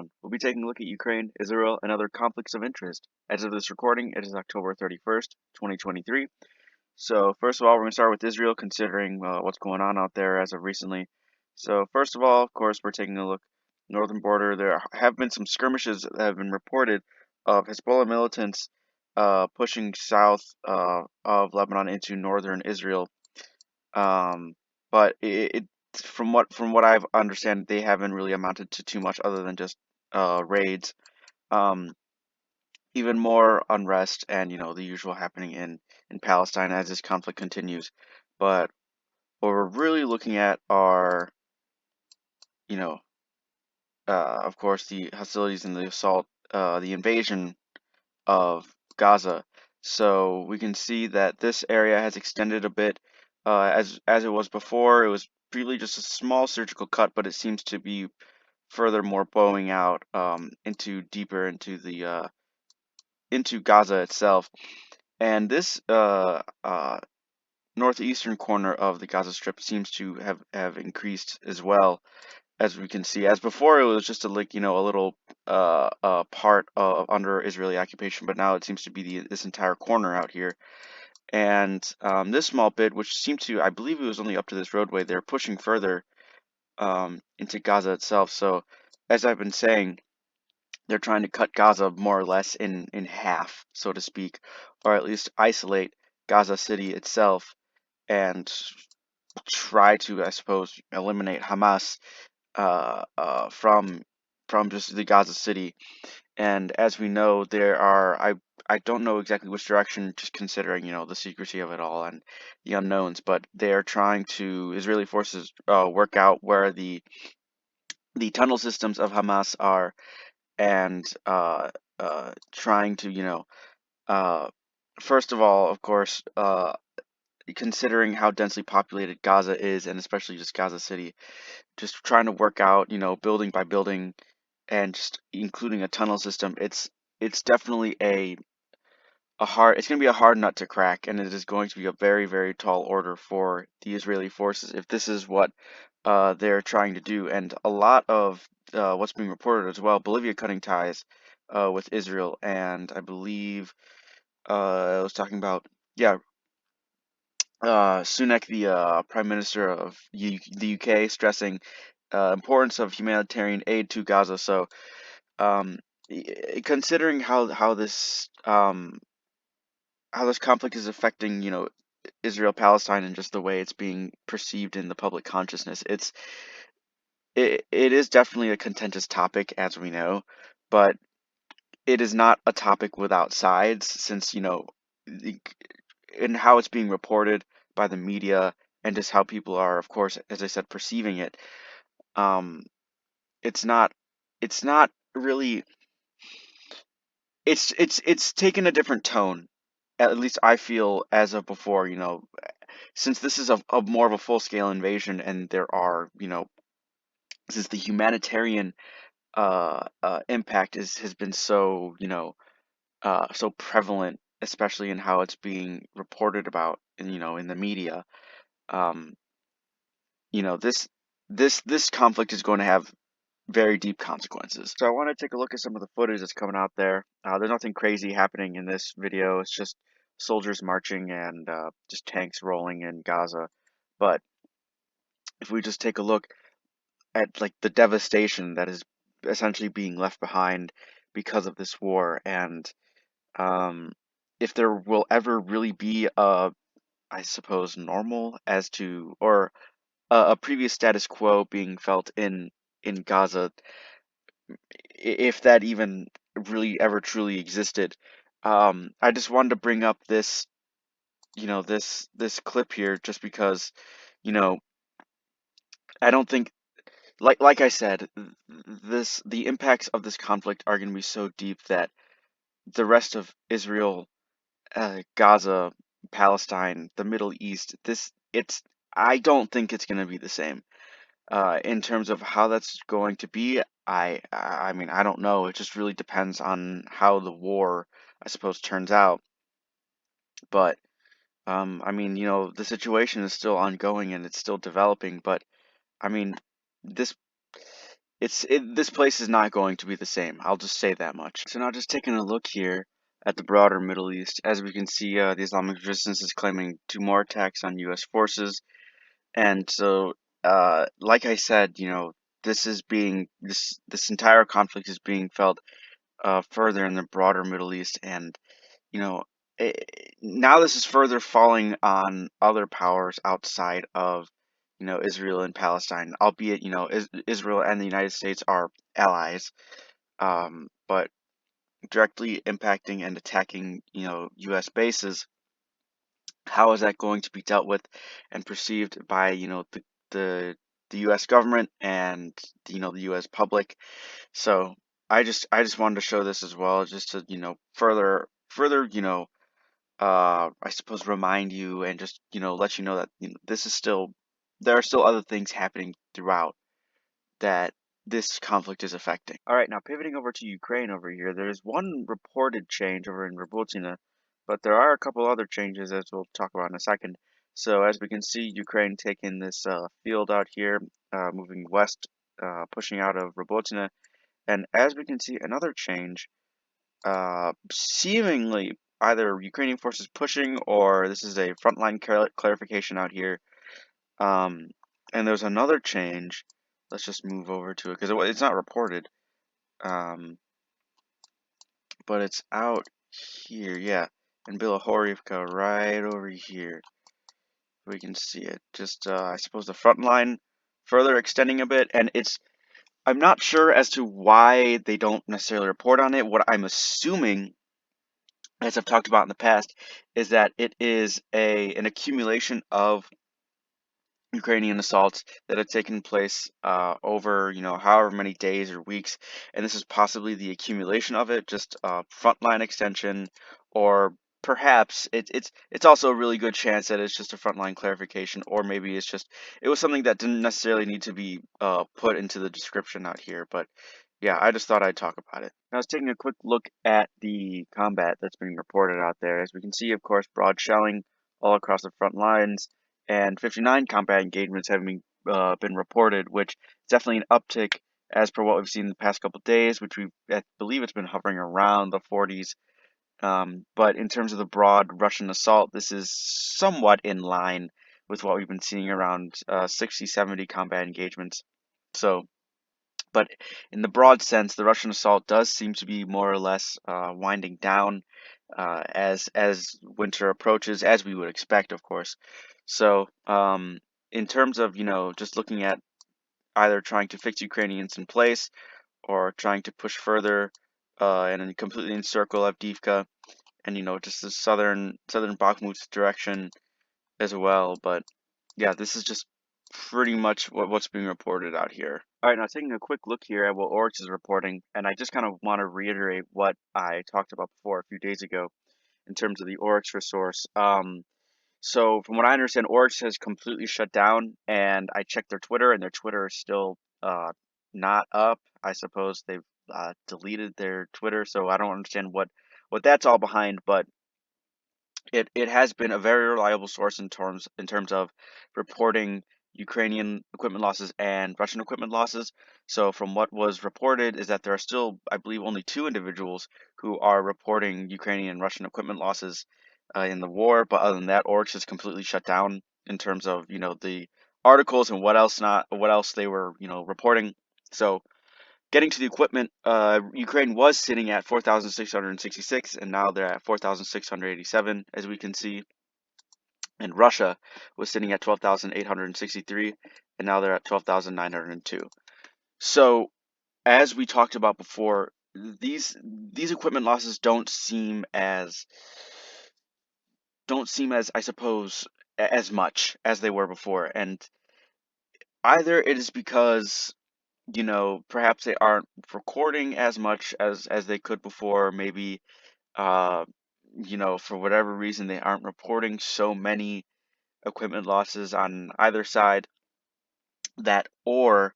everyone. We'll be taking a look at Ukraine, Israel, and other conflicts of interest. As of this recording, it is October 31st, 2023. So, first of all, we're going to start with Israel, considering what's going on out there as of recently. So, first of all, of course, we're taking a look northern border. There have been some skirmishes that have been reported of Hezbollah militants pushing south of Lebanon into northern Israel. But from what I've understand, they haven't really amounted to too much other than just raids. Um, Even more unrest and the usual happening in Palestine as this conflict continues. But what we're really looking at are you know of course the hostilities and the assault, the invasion of Gaza. So we can see that this area has extended a bit. As it was before, it was really just a small surgical cut, but it seems to be furthermore bowing out into deeper into Gaza itself. And this northeastern corner of the Gaza Strip seems to have increased as well, as we can see. As before, it was just a little part of under Israeli occupation, but now it seems to be this entire corner out here. And this small bit, which seemed to, I believe it was only up to this roadway, they're pushing further into Gaza itself. So, as I've been saying, they're trying to cut Gaza more or less in half, so to speak, or at least isolate Gaza City itself and try to, I suppose, eliminate Hamas from just the Gaza City. And as we know, I don't know exactly which direction, just considering the secrecy of it all and the unknowns, but they are trying to Israeli forces work out where the tunnel systems of Hamas are, and trying to uh, first of all, of course, considering how densely populated Gaza is, and especially just Gaza City, just trying to work out, building by building, and just including a tunnel system. It's definitely it's going to be a hard nut to crack, and it is going to be a very, very tall order for the Israeli forces if this is what they're trying to do. And a lot of what's being reported as well, Bolivia cutting ties with Israel, and I believe I was talking about, yeah, Sunak, the Prime Minister of the UK, stressing importance of humanitarian aid to Gaza. So, um, considering how this conflict is affecting, Israel Palestine and just the way it's being perceived in the public consciousness, it is definitely a contentious topic, as we know, but it is not a topic without sides, since the- in how it's being reported by the media and just how people are, of course, as I said, perceiving it. Um, it's not it's not really it's taken a different tone. At least I feel as of before, since this is a more of a full-scale invasion, and there are, since the humanitarian impact has been so, so prevalent, especially in how it's being reported about in the media. um this conflict is going to have very deep consequences. So I want to take a look at some of the footage that's coming out there. There's nothing crazy happening in this video. It's just soldiers marching and just tanks rolling in Gaza. But if we just take a look at like the devastation that is essentially being left behind because of this war, and um, if there will ever really be a, I suppose, normal as to, or a previous status quo being felt in Gaza, if that even really ever truly existed. I just wanted to bring up this clip here, just because, you know, I don't think, like I said, the impacts of this conflict are going to be so deep that the rest of Israel, Gaza, Palestine, the Middle East, I don't think it's going to be the same. In terms of how that's going to be, I mean, I don't know. It just really depends on how the war, I suppose, turns out. But I mean, the situation is still ongoing and it's still developing. But I mean, this this place is not going to be the same. I'll just say that much. So now just taking a look here at the broader Middle East, as we can see, the Islamic Resistance is claiming 2 more attacks on U.S. forces, and so, like I said, this entire conflict is being felt further in the broader Middle East, and you know, eh, now this is further falling on other powers outside of, Israel and Palestine, albeit, Israel and the United States are allies, but directly impacting and attacking, U.S. bases. How is that going to be dealt with and perceived by, the the U.S. government and, the U.S. public? So I just wanted to show this as well, just to, further, I suppose remind you and just, let you know that this is still, there are still other things happening throughout that this conflict is affecting. All right, now pivoting over to Ukraine over here, there's one reported change over in Robotyne, but there are a couple other changes as we'll talk about in a second. So as we can see, Ukraine taking this field out here, moving west, pushing out of Robotyne, and as we can see, another change, seemingly either Ukrainian forces pushing or this is a frontline clarification out here. And there's another change. Let's just move over to it because it's not reported. But it's out here, yeah, in Bilohorivka, right over here. We can see it. Just, I suppose the front line further extending a bit, and I'm not sure as to why they don't necessarily report on it. What I'm assuming, as I've talked about in the past, is that it is an accumulation of Ukrainian assaults that have taken place over, however many days or weeks, and this is possibly the accumulation of it, just frontline extension, or perhaps it's also a really good chance that it's just a frontline clarification, or maybe it was something that didn't necessarily need to be put into the description out here, but yeah, I just thought I'd talk about it. I was taking a quick look at the combat that's being reported out there. As we can see, of course, broad shelling all across the front lines, and 59 combat engagements having been reported, which is definitely an uptick as per what we've seen in the past couple of days, which I believe it's been hovering around the 40s. But in terms of the broad Russian assault, this is somewhat in line with what we've been seeing around 60, 70 combat engagements. So, but in the broad sense, the Russian assault does seem to be more or less winding down as winter approaches, as we would expect, of course. So, in terms of just looking at either trying to fix Ukrainians in place or trying to push further and completely encircle Avdiivka and just the southern Bakhmut direction as well. But yeah, this is just pretty much what's being reported out here. All right, now taking a quick look here at what Oryx is reporting, and I just kind of want to reiterate what I talked about before a few days ago in terms of the Oryx resource. So from what I understand, Oryx has completely shut down, and I checked their Twitter, and their Twitter is still not up. I suppose they've deleted their Twitter, so I don't understand what that's all behind, but it has been a very reliable source in terms of reporting Ukrainian equipment losses and Russian equipment losses. So from what was reported is that there are still, I believe, only 2 individuals who are reporting Ukrainian and Russian equipment losses in the war. But other than that, Oryx is completely shut down in terms of the articles and what else they were reporting. So getting to the equipment, Ukraine was sitting at 4,666, and now they're at 4,687, as we can see. And Russia was sitting at 12,863, and now they're at 12,902. So, as we talked about before, these equipment losses don't seem as I suppose as much as they were before, and either it is because perhaps they aren't recording as much as they could before. Maybe, uh, for whatever reason, they aren't reporting so many equipment losses on either side. That, or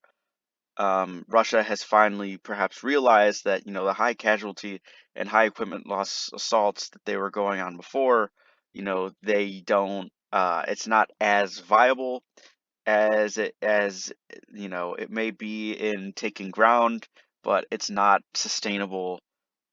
Russia has finally perhaps realized that the high casualty and high equipment loss assaults that they were going on before, they don't. It's not as viable as it may be in taking ground, but it's not sustainable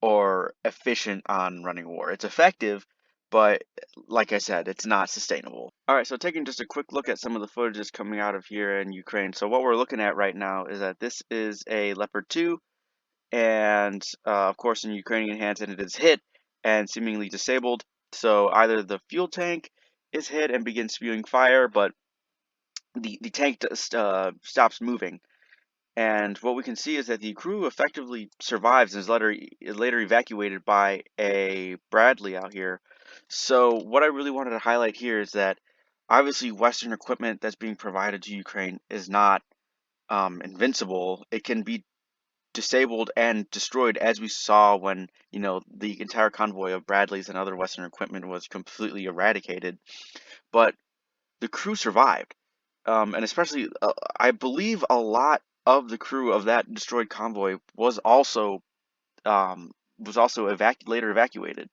or efficient on running war. It's effective, but like I said, it's not sustainable. All right, so taking just a quick look at some of the footage that's coming out of here in Ukraine. So what we're looking at right now is that this is a Leopard 2, and of course in Ukrainian hands, and it is hit and seemingly disabled. So either the fuel tank is hit and begins spewing fire, but the tank stops moving. And what we can see is that the crew effectively survives and is later evacuated by a Bradley out here. So what I really wanted to highlight here is that obviously Western equipment that's being provided to Ukraine is not invincible. It can be disabled and destroyed, as we saw when the entire convoy of Bradleys and other Western equipment was completely eradicated. But the crew survived, and especially I believe a lot of the crew of that destroyed convoy later evacuated.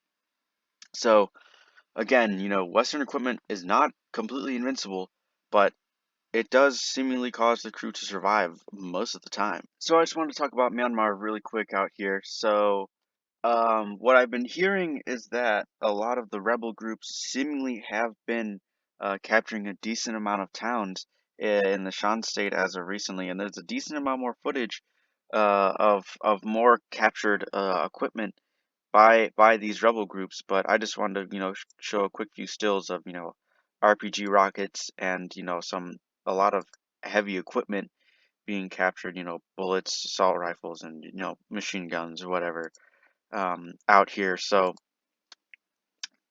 So again, Western equipment is not completely invincible, but it does seemingly cause the crew to survive most of the time. So I just wanted to talk about Myanmar really quick out here. So what I've been hearing is that a lot of the rebel groups seemingly have been capturing a decent amount of towns in the Shan state as of recently, and there's a decent amount more footage of more captured equipment by these rebel groups. But I just wanted to show a quick few stills of RPG rockets and a lot of heavy equipment being captured, bullets, assault rifles, and machine guns or whatever out here. So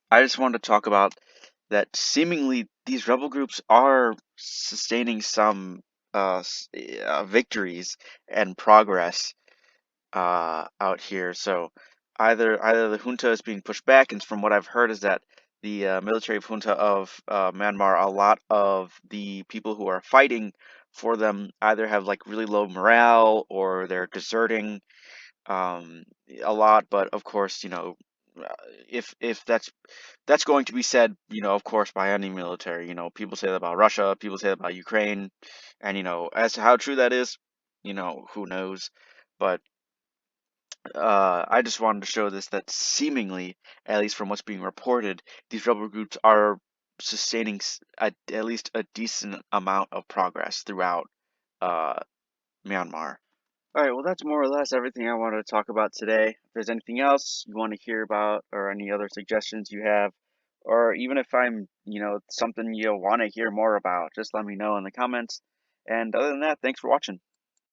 I just wanted to talk about that. Seemingly, these rebel groups are sustaining some victories and progress out here. So either the junta is being pushed back, and from what I've heard is that the military junta of Myanmar, a lot of the people who are fighting for them either have like really low morale or they're deserting um, a lot. But of course, uh, if that's going to be said, of course, by any military. People say that about Russia, people say that about Ukraine, and as to how true that is, who knows. But I just wanted to show this that seemingly, at least from what's being reported, these rebel groups are sustaining at least a decent amount of progress throughout uh, Myanmar. All right, well, that's more or less everything I wanted to talk about today. If there's anything else you want to hear about or any other suggestions you have, or even if I'm, something you want to hear more about, just let me know in the comments. And other than that, thanks for watching.